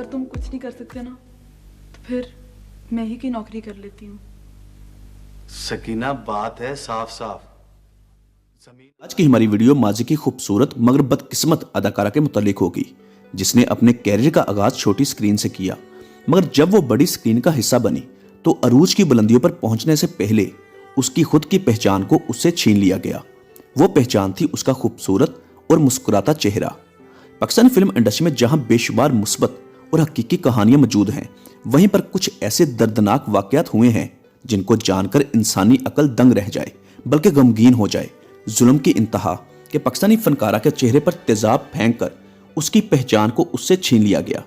तुम कुछ नहीं कर सकते ना, तो फिर मैं ही की नौकरी कर लेती हूँ। सकीना, बात है साफ साफ। आज की हमारी वीडियो माजी की खूबसूरत मगर बदकिस्मत अदाकारा के मुतालिक होगी, जिसने अपने कैरियर का आगाज छोटी स्क्रीन से किया, मगर जब वो बड़ी स्क्रीन का हिस्सा बनी तो अरूज की बुलंदियों पर पहुंचने से पहले उसकी खुद की पहचान को उससे छीन लिया गया। वो पहचान थी उसका खूबसूरत और मुस्कुराता चेहरा। पाकिस्तानी फिल्म इंडस्ट्री में जहां बेशुमार मुस्बत और हकीकी कहानियां मौजूद हैं, वहीं पर कुछ ऐसे दर्दनाक वाकयात हुए हैं जिनको जानकर इंसानी अकल दंग रह जाए, बल्कि गमगीन हो जाए। जुल्म की इंतहा के पाकिस्तानी फनकारा के चेहरे पर तेजाब फेंक कर उसकी पहचान को उससे छीन लिया गया।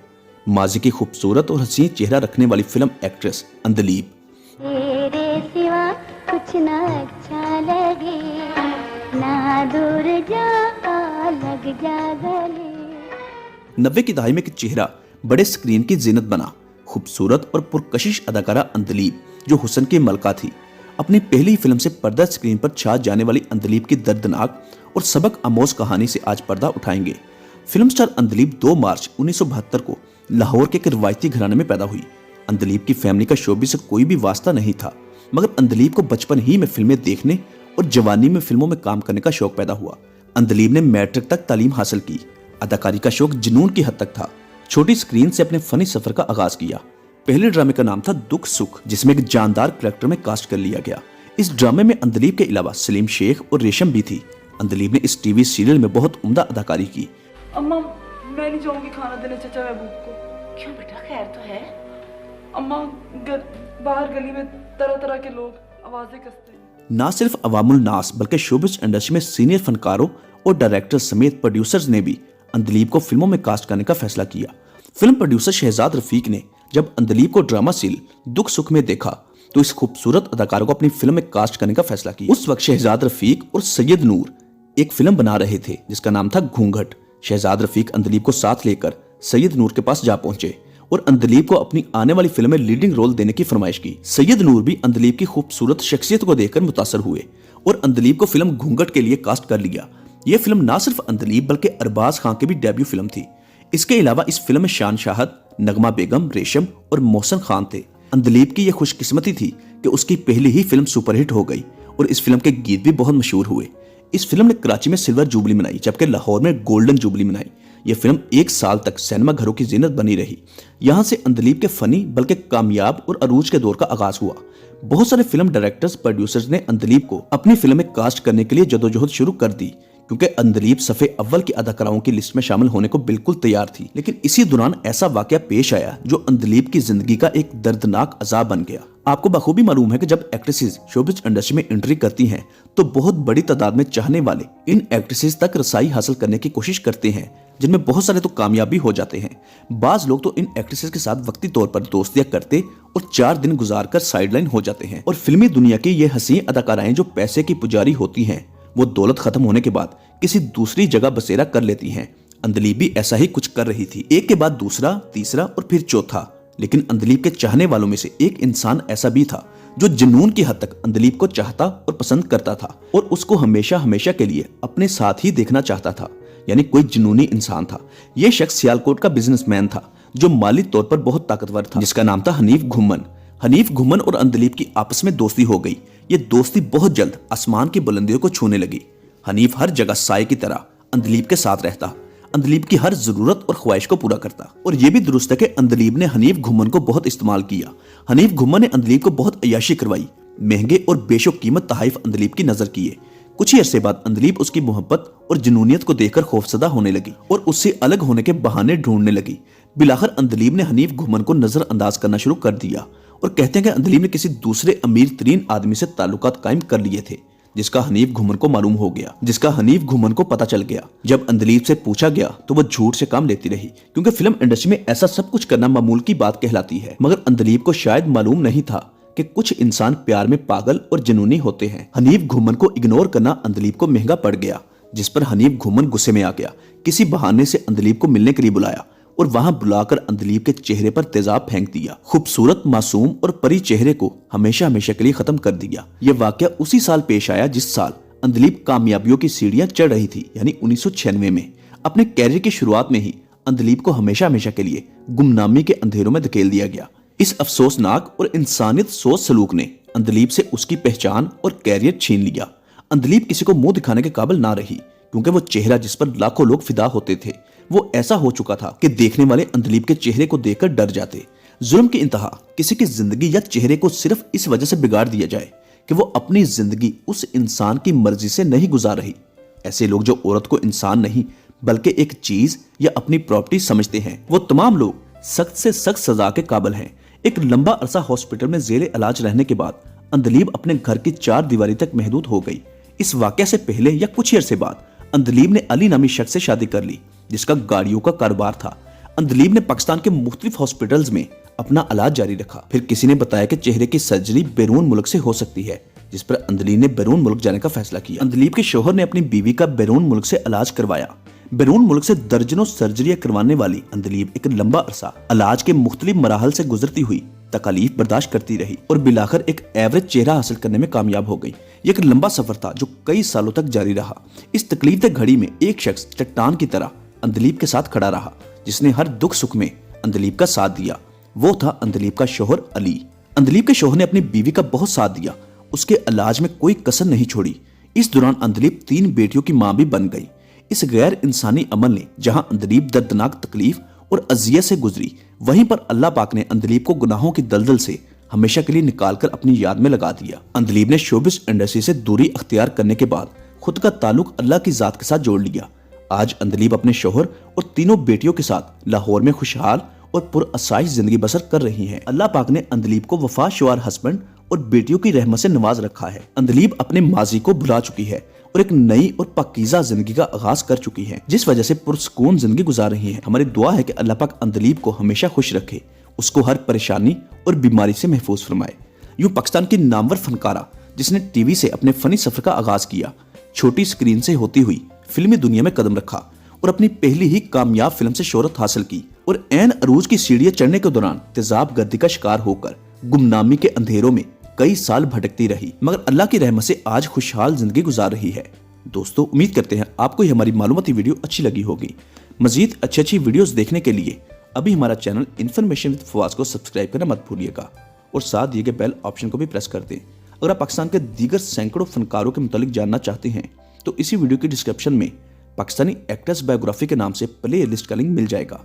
माजी की खूबसूरत और हसीन चेहरा रखने वाली फिल्म एक्ट्रेस अंदलीब। तेरे सिवा कुछ ना अच्छा लगे, ना दूर जा लग जा गले। 90 की दहाई में एक चेहरा बड़े स्क्रीन की जीनत बना। खूबसूरत और पुरकशिश अदाकारा अंदलीब, जो हुस्न की मलका थी, अपनी पहली फिल्म से पर्दा स्क्रीन पर छा जाने वाली अंदलीब की दर्दनाक और सबक आमोज कहानी से आज पर्दा उठाएंगे। फिल्म स्टार अंदलीब 2 मार्च 1972 को लाहौर के एक रिवायती घराने में पैदा हुई। अंदलीब की फैमिली का शोबिस से कोई भी वास्ता नहीं था, मगर अंदलीब को बचपन ही में फिल्में देखने और जवानी में फिल्मों में काम करने का शौक पैदा हुआ। अंदलीब ने मैट्रिक तक तालीम हासिल की। अदाकारी का शौक जुनून की हद तक था। छोटी स्क्रीन से अपने फनी सफर का आगाज किया। पहले ड्रामे का नाम था दुख सुख, जिसमें एक जानदार कैरेक्टर में कास्ट कर लिया गया। इस ड्रामे में अंदलीब के अलावा सलीम शेख और रेशम भी थी। अंदलीब ने इस टीवी सीरियल में बहुत उम्दा अदाकारी की। अम्मा, मैं नहीं जाऊंगी खाना देने चाचा महबूब को। क्यों बेटा, खैर तो है। अम्मा, बाहर गली में तरह तरह के लोग आवाजें कसते हैं। ना सिर्फ अवामुल नास बल्कि शोबिस इंडस्ट्री में सीनियर फनकारों और डायरेक्टर समेत प्रोड्यूसर्स ने भी अंदलीब को फिल्मों में कास्ट करने का फैसला किया। फिल्म प्रोड्यूसर शहजाद रफीक ने जब अंदलीब को ड्रामा सीरियल दुख सुख में देखा तो इस खूबसूरत अदाकारों को अपनी फिल्म में कास्ट करने का फैसला किया। उस वक्त शहजाद रफीक और सैयद नूर एक फिल्म बना रहे थे जिसका नाम था घूंघट। शहजाद रफीक अंदलीब को साथ लेकर सैयद नूर के पास जा पहुंचे और अंदलीब को अपनी आने वाली फिल्म में लीडिंग रोल देने की फरमाइश की। सैयद नूर भी अंदलीब की खूबसूरत शख्सियत को देखकर मुतासर हुए और अंदलीब को फिल्म घूंघट के लिए कास्ट कर लिया। यह फिल्म न सिर्फ अंदलीब बल्कि अरबाज खान की भी डेब्यू फिल्म थी। इसके अलावा इस फिल्म में शान शाहद, नगमा बेगम, रेशम और मोहसन खान थे। अंदलीब की यह खुशकिस्मती थी कि उसकी पहली ही फिल्म सुपरहिट हो गई और इस फिल्म के गीत भी बहुत मशहूर हुए। इस फिल्म ने कराची में सिल्वर जुबली मनाई, जबकि लाहौर में गोल्डन जुबली मनाई। यह फिल्म 1 साल तक सिनेमा घरों की जीनत बनी रही। यहाँ से अंदलीब के फनी बल्कि कामयाब और अरूज के दौर का आगाज हुआ। बहुत सारे फिल्म डायरेक्टर्स, प्रोड्यूसर्स ने अंदलीब को अपनी फिल्म में कास्ट करने के लिए जदोजहद शुरू कर दी, क्योंकि अंदलीब सफ़े अव्वल की अदाकाराओं की लिस्ट में शामिल होने को बिल्कुल तैयार थी। लेकिन इसी दौरान ऐसा वाकया पेश आया जो अंदलीब की जिंदगी का एक दर्दनाक अजाब बन गया। आपको बखूबी मालूम है कि जब एक्ट्रेसेस शोबिस इंडस्ट्री में एंट्री करती हैं तो बहुत बड़ी तादाद में चाहने वाले इन एक्ट्रेसेस तक रसाई हासिल करने की कोशिश करते हैं, जिनमें बहुत सारे तो कामयाब भी हो जाते हैं। बाज लोग तो इन एक्ट्रेसेस के साथ वक्ती तौर पर दोस्तियां करते और 4 दिन गुजारकर साइडलाइन हो जाते हैं। और फिल्मी दुनिया की ये हसीन अदाकाराएं जो पैसे की पुजारी होती हैं, वो दौलत खत्म होने के बाद किसी दूसरी जगह बसेरा कर लेती हैं। अंदलीब भी ऐसा ही कुछ कर रही थी। एक के बाद दूसरा, तीसरा और फिर चौथा। लेकिन अंदलीब के चाहने वालों में से एक इंसान ऐसा भी था जो जुनून की हद तक अंदलीब को चाहता और पसंद करता था और उसको हमेशा हमेशा के लिए अपने साथ ही देखना चाहता था। यानी कोई जुनूनी इंसान था। यह शख्स सियालकोट का बिजनेसमैन था जो माली तौर पर बहुत ताकतवर था, जिसका नाम था हनीफ घुम्मन। हनीफ घुम्मन और अंदलीब की आपस में दोस्ती हो गई। ये दोस्ती बहुत जल्द आसमान की बुलंदियों को छूने लगी। हनीफ हर जगह साए की तरह अंदलीब के साथ रहता, अंदलीब की हर जरूरत और ख्वाहिश को पूरा करता। और यह भी दुरुस्त है कि अंदलीब ने हनीफ घुम्मन को बहुत इस्तेमाल किया। हनीफ घुम्मन ने अंदलीब को बहुत अय्याशी करवाई। महंगे और बेशो कीमत तहाइफ अंदलीब की नजर किए। कुछ ही अरसे बाद अंदलीब उसकी मोहब्बत और जुनूनियत को देखकर खौफजदा होने लगी और उससे अलग होने के बहाने ढूंढने लगी। बिलाखिर अंदलीब ने हनीफ घुम्मन को नजरअंदाज करना शुरू कर दिया और कहते हैं कि अंदलीब ने किसी दूसरे अमीर तरीन आदमी से ताल्लुकात कायम कर लिए थे, जिसका हनीफ घुम्मन को मालूम हो गया, जिसका हनीफ घुम्मन को पता चल गया। जब अंदलीब से पूछा गया तो वो झूठ से काम लेती रही, क्योंकि फिल्म इंडस्ट्री में ऐसा सब कुछ करना मामूल की बात कहलाती है। मगर अंदलीब को शायद मालूम नहीं था कि कुछ इंसान प्यार में पागल और जुनूनी होते हैं। हनीफ घुम्मन को इग्नोर करना अंदलीब को महंगा पड़ गया, जिस पर हनीफ घुम्मन गुस्से में आ गया। किसी बहाने से अंदलीब को मिलने के लिए बुलाया और वहां बुलाकर अंदलीब के चेहरे पर तेजाब फेंक दिया। खूबसूरत, मासूम और परी चेहरे को हमेशा हमेशा के लिए खत्म कर दिया। यह वाकया उसी साल पेश आया जिस साल अंदलीब कामयाबियों की सीढ़ियां चढ़ रही थी, यानी 1996 में। अपने कैरियर की शुरुआत में ही अंधलीब को हमेशा हमेशा के लिए गुमनामी के अंधेरों में धकेल दिया गया। इस अफसोसनाक और इंसानियत सोच सलूक ने अंधलीब से उसकी पहचान और कैरियर छीन लिया। अंधलीब किसी को मुंह दिखाने के काबिल ना रही, क्योंकि वो चेहरा जिस पर लाखों लोग फिदा होते थे वो ऐसा हो चुका था कि देखने वाले अंधलीब के चेहरे को देखकर डर जाते। जुल्म की इंतहा किसी की जिंदगी या चेहरे को सिर्फ इस वजह से बिगाड़ दिया जाए कि वो अपनी जिंदगी उस इंसान की मर्जी से नहीं गुजार रही। ऐसे लोग जो औरत को इंसान नहीं बल्कि एक चीज या अपनी प्रॉपर्टी समझते हैं, वो तमाम लोग सख्त से सख्त सजा के काबिल हैं। एक लंबा अरसा हॉस्पिटल में जेरे इलाज रहने के बाद अंधलीब अपने घर की 4 दीवारी तक महदूद हो गई। इस वाकये से पहले या कुछ अरसे बाद अंधलीब ने अली नामी शख्स से शादी कर ली, जिसका गाड़ियों का कारोबार था। अंधलीब ने पाकिस्तान के मुख्तलिफ हॉस्पिटल्स में अपना इलाज जारी रखा। फिर किसी ने बताया कि चेहरे की सर्जरी बैरून मुल्क से हो सकती है, जिस पर अंधलीब ने बैरून मुल्क जाने का फैसला किया। अंधलीब के शोहर ने अपनी बीवी का बैरून मुल्क से इलाज करवाया। बैरून मुल्क से दर्जनों सर्जरियां करवाने वाली अंधलीब एक लंबा अरसा इलाज के मुख्तलिफ मराहल से गुजरती हुई तकलीफ बर्दाश्त करती रही और बिलाखिर एक एवरेज चेहरा हासिल करने में कामयाब हो गई। ये एक लंबा सफर था जो कई सालों तक जारी रहा। इस तकलीफ दे घड़ी में एक शख्स चट्टान की तरह अंधलीब के साथ खड़ा रहा, जिसने हर दुख सुख में अंधलीब का साथ दिया। वो था अंधलीब का शोहर अली। अंधलीब के शोहर ने अपनी बीवी का बहुत साथ दिया, उसके इलाज में कोई कसर नहीं छोड़ी। इस दौरान अंधलीब 3 बेटियों की मां भी बन गई। इस गैर इंसानी अमल ने जहां अंधलीब दर्दनाक तकलीफ और अजियत से गुजरी, वहीं पर अल्लाह पाक ने अंधलीब को गुनाहों की दलदल से हमेशा के लिए निकालकर अपनी याद में लगा दिया। अंधलीब ने शोबिस इंडस्ट्री से दूरी अख्तियार करने के बाद खुद का ताल्लुक अल्लाह की जात के साथ जोड़ लिया। आज अंधलीब अपने शोहर और 3 बेटियों के साथ लाहौर में खुशहाल और पुरअसाइश जिंदगी बसर कर रही हैं। अल्लाह पाक ने अंधलीब को वफाशुआर हस्बैंड और बेटियों की रहमत से नवाज रखा है। अंधलीब अपने माजी को भुला चुकी है और एक नई और पाकीज़ा जिंदगी का आगाज कर चुकी है, जिस वजह से पुरसकून जिंदगी गुजार रही है। हमारी दुआ है कि अल्लाह पाक अंधलीब को हमेशा खुश रखे, उसको हर परेशानी और बीमारी से महफूज फरमाए। यूं पाकिस्तान की नामवर फनकारा जिसने टीवी से अपने फनी सफर का आगाज किया, छोटी स्क्रीन से होती हुई फिल्मी दुनिया में कदम रखा और अपनी पहली ही कामयाब फिल्म से शोहरत हासिल की और ऐन अरूज की सीढ़ियां चढ़ने के दौरान तेजाब गर्दी का शिकार होकर गुमनामी के अंधेरों में कई साल भटकती रही, मगर अल्लाह की रहमत से आज खुशहाल जिंदगी गुजार रही है। दोस्तों, उम्मीद करते हैं आपको ये हमारी मालूमाती वीडियो अच्छी लगी होगी। मजीद अच्छी वीडियोस देखने के लिए अभी हमारा चैनल इन्फॉर्मेशन विद फवाज को सब्सक्राइब करना मत भूलिएगा और साथ दिए गए बेल ऑप्शन को भी प्रेस कर दें। अगर आप पाकिस्तान के दीगर सैकड़ों फनकारों के मुतालिक जानना चाहते हैं तो इसी वीडियो की डिस्क्रिप्शन में पाकिस्तानी एक्टर्स बायोग्राफी के नाम से प्ले लिस्ट का लिंक मिल जाएगा,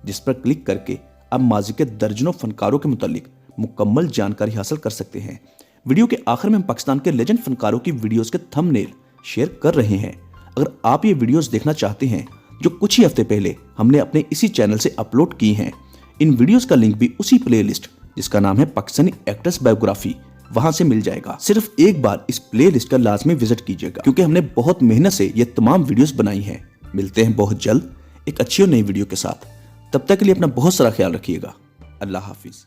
जिस पर क्लिक करके आप माजी के दर्जनों फनकारों के मुतालिक मुकम्मल जानकारी हासिल कर सकते हैं। वीडियो के आखिर में हम पाकिस्तान के लेजेंड फनकारों की वीडियोस के थंबनेल शेयर कर रहे हैं। अगर आप ये वीडियोस देखना चाहते हैं जो कुछ ही हफ्ते पहले हमने अपने इसी चैनल से अपलोड की हैं, इन वीडियोस का लिंक भी उसी प्लेलिस्ट जिसका नाम है पाकिस्तानी एक्टर्स बायोग्राफी, वहां से मिल जाएगा। सिर्फ एक बार इस प्लेलिस्ट का लाजमी विजिट कीजिएगा, क्योंकि हमने बहुत मेहनत से ये तमाम वीडियोस बनाई हैं। मिलते हैं बहुत जल्द एक अच्छी और नई वीडियो के साथ। तब तक के लिए अपना बहुत सारा ख्याल रखिएगा। अल्लाह हाफिज।